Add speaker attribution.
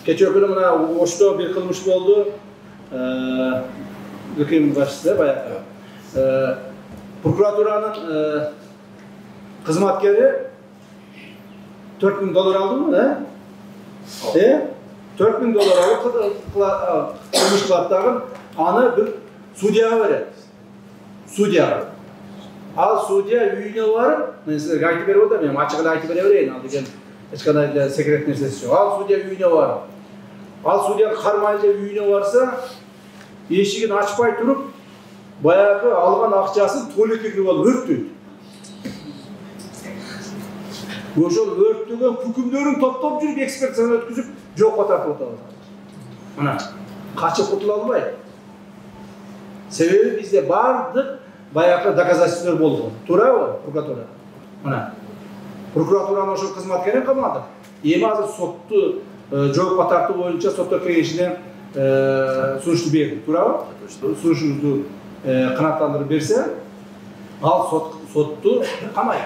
Speaker 1: Keçе günü mına Oş'ta bir kılmış oldu. Hüküm başçısı bayağı. Prokuraturanın hizmetkeri $4.000 aldı mı? $4.000 alıp kılmış kılattağın anı bir sudyaga verir. Sudyaga. Al sudya üyüne var. Mesela gayet beri oldu mu? Açıkla gayet beri vereyim. Eskiden sekret nersesi yok. Al sudya üyüne var. Al sudya karmayınca üyüne varsa eşigini açpay turup bayağı algan akçaсын tuvaletке kirip alıp örttü. Ошол өрттөгөн күкүмдөрүн топтоп жүрүп экспертизаны өткүзүп жокко тартып атабыз. Мына качып кутула албайт. Себеби бизде бардык баягы доказательстволор болгон. Туурабы, прокуратура? Мына прокуратуранын ошол кызматкерин камадык. Эми азыр сотту жоопко тартуу боюнча соттор кеңешинен сурушуу берди. Туурабы? Сурушууну канааттандырып берсе, ал сотту камайт.